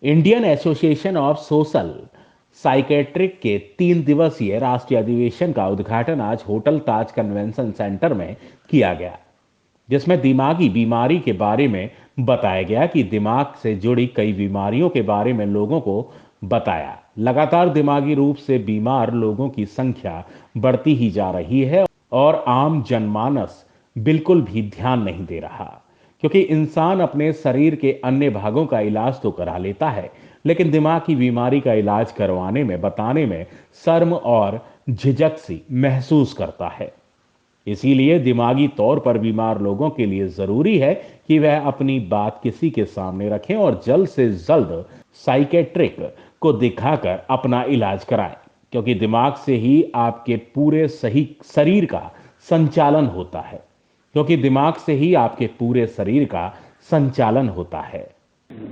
Indian association of social psychiatric के 3 दिवसीय राष्ट्रीय अधिवेशन का उद्घाटन आज होटल ताज कन्वेंशन सेंटर में किया गया, जिसमें दिमागी बीमारी के बारे में बताया गया कि दिमाग से जुड़ी कई बीमारियों के बारे में लोगों को बताया। लगातार दिमागी रूप से बीमार लोगों की संख्या बढ़ती ही जा रही है और आम जनमानस बिल्कुल भी ध्यान नहीं दे रहा, क्योंकि इंसान अपने शरीर के अन्य भागों का इलाज तो करा लेता है, लेकिन दिमाग की बीमारी का इलाज करवाने में बताने में शर्म और झिझक सी महसूस करता है। इसीलिए दिमागी तौर पर बीमार लोगों के लिए जरूरी है कि वह अपनी बात किसी के सामने रखें और जल्द से जल्द साइकेट्रिक को दिखाकर अपना इलाज कराएं, क्योंकि दिमाग से ही आपके पूरे सही शरीर का संचालन होता है क्योंकि दिमाग से ही आपके पूरे शरीर का संचालन होता है।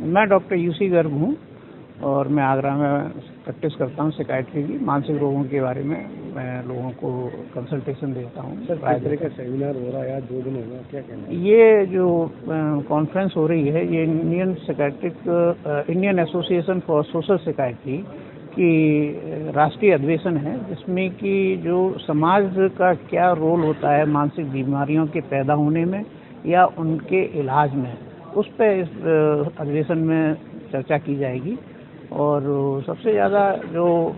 मैं डॉक्टर यूसी गर्ग हूँ और मैं आगरा में प्रैक्टिस करता हूँ साइकियाट्री की। मानसिक रोगों के बारे में मैं लोगों को कंसल्टेशन देता हूँ। सर, किस तरह का सेमिनार हो रहा है आज 2 दिन हो गया, क्या कहना है? ये जो कॉन्फ्रेंस हो रही है ये Indian association for social psychiatry की राष्ट्रीय अधिवेशन है, जिसमें कि जो समाज का क्या रोल होता है मानसिक बीमारियों के पैदा होने में या उनके इलाज में, उस पर इस अधिवेशन में चर्चा की जाएगी। और सबसे ज़्यादा जो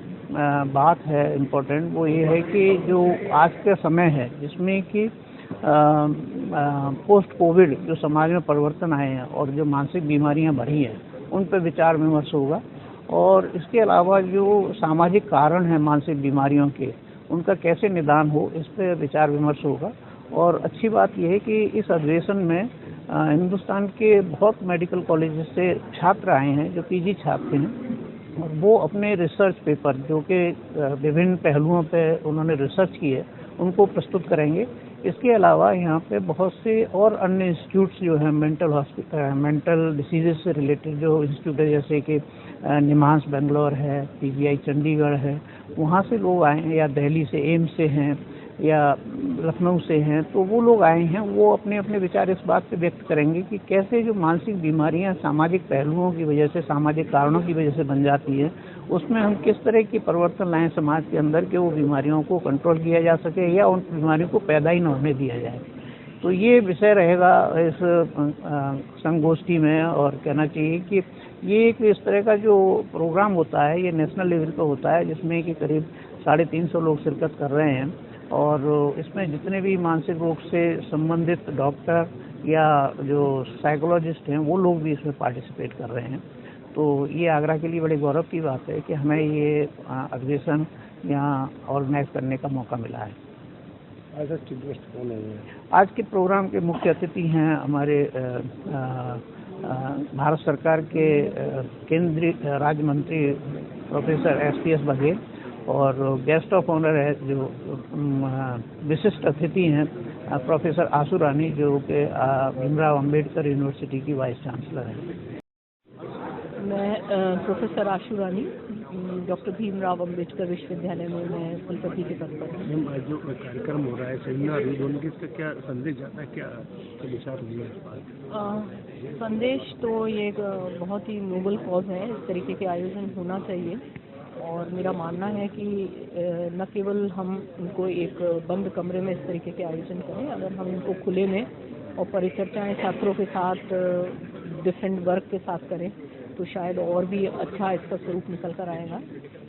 बात है इम्पोर्टेंट वो ये है कि जो आज का समय है जिसमें कि पोस्ट कोविड जो समाज में परिवर्तन आए हैं और जो मानसिक बीमारियां बढ़ी हैं उन पर विचार विमर्श होगा। और इसके अलावा जो सामाजिक कारण हैं मानसिक बीमारियों के, उनका कैसे निदान हो, इस पर विचार विमर्श होगा। और अच्छी बात यह है कि इस अधिवेशन में हिंदुस्तान के बहुत मेडिकल कॉलेज से छात्र आए हैं जो पीजी छात्र हैं, और वो अपने रिसर्च पेपर जो कि विभिन्न पहलुओं पे उन्होंने रिसर्च की है उनको प्रस्तुत करेंगे। इसके अलावा यहाँ पे बहुत से और अन्य इंस्टीट्यूट्स जो हैं मेंटल डिसीजेज से रिलेटेड जो इंस्टीट्यूट है, जैसे कि निमांस बेंगलोर है, पीजीआई चंडीगढ़ है, वहाँ से लोग आए हैं, या दिल्ली से एम्स से हैं, या लखनऊ से हैं, तो वो लोग आए हैं। वो अपने अपने विचार इस बात पे व्यक्त करेंगे कि कैसे जो मानसिक बीमारियां सामाजिक पहलुओं की वजह से, सामाजिक कारणों की वजह से बन जाती है, उसमें हम किस तरह की परिवर्तन लाएं समाज के अंदर कि वो बीमारियों को कंट्रोल किया जा सके या उन बीमारियों को पैदा ही न होने दिया जाए। तो ये विषय रहेगा इस संगोष्ठी में। और कहना चाहिए कि ये एक इस तरह का जो प्रोग्राम होता है ये नेशनल लेवल पर होता है, जिसमें कि करीब 350 लोग शिरकत कर रहे हैं। और इसमें जितने भी मानसिक रोग से संबंधित डॉक्टर या जो साइकोलॉजिस्ट हैं वो लोग भी इसमें पार्टिसिपेट कर रहे हैं। तो ये आगरा के लिए बड़े गौरव की बात है कि हमें ये अधिवेशन यहाँ ऑर्गेनाइज करने का मौका मिला है। आज के प्रोग्राम के मुख्य अतिथि हैं हमारे भारत सरकार के केंद्रीय राज्य मंत्री प्रोफेसर एसपीएस बघेल, और गेस्ट ऑफ ऑनर है जो विशिष्ट अतिथि हैं प्रोफेसर आशु रानी, जो कि भीमराव अंबेडकर यूनिवर्सिटी की वाइस चांसलर हैं। मैं प्रोफेसर आशु रानी, डॉक्टर भीमराव अंबेडकर विश्वविद्यालय में मैं कुलपति के पद पर हूँ। जो कार्यक्रम हो रहा है सेमिनार, इसका क्या संदेश जाता है, क्या विचार हुए? संदेश तो ये एक बहुत ही नोबल कॉज है, इस तरीके के आयोजन होना चाहिए। और मेरा मानना है कि न केवल हम इनको एक बंद कमरे में इस तरीके के आयोजन करें, अगर हम इनको खुले में और परिचर्चाएं छात्रों के साथ डिफरेंट वर्क के साथ करें तो शायद और भी अच्छा इसका स्वरूप निकल कर आएगा।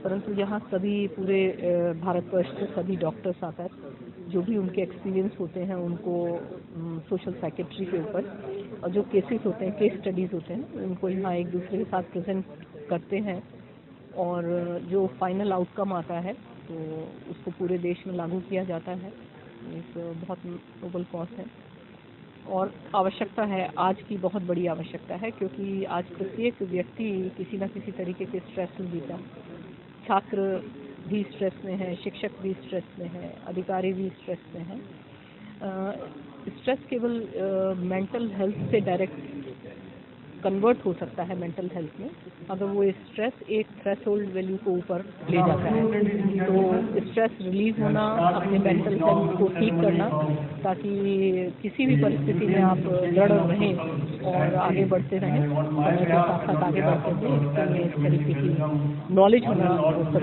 परंतु यहाँ सभी पूरे भारतवर्ष से सभी डॉक्टर्स आकर जो भी उनके एक्सपीरियंस होते हैं उनको सोशल साइकेट्री के ऊपर, और जो केसेस होते हैं, केस स्टडीज़ होते हैं, उनको यहाँ एक दूसरे के साथ प्रेजेंट करते हैं। और जो फाइनल आउटकम आता है तो उसको पूरे देश में लागू किया जाता है। एक बहुत नोबल कॉज है और आवश्यकता है, आज की बहुत बड़ी आवश्यकता है, क्योंकि आज प्रत्येक व्यक्ति किसी न किसी तरीके के स्ट्रेस में जीता। छात्र भी स्ट्रेस में है, शिक्षक भी स्ट्रेस में है, अधिकारी भी स्ट्रेस में है। स्ट्रेस केवल मेंटल हेल्थ से डायरेक्ट कन्वर्ट हो सकता है मेंटल हेल्थ में अगर वो स्ट्रेस एक थ्रेशोल्ड वैल्यू को ऊपर ले जाता है। तो स्ट्रेस रिलीज होना, अपने मेंटल हेल्थ को ठीक करना, ताकि किसी भी परिस्थिति में आप दृढ़ रहें और आगे बढ़ते रहें, समय के साथ साथ आगे बढ़ते रहें, इसके लिए इस तरीके की नॉलेज होना सभी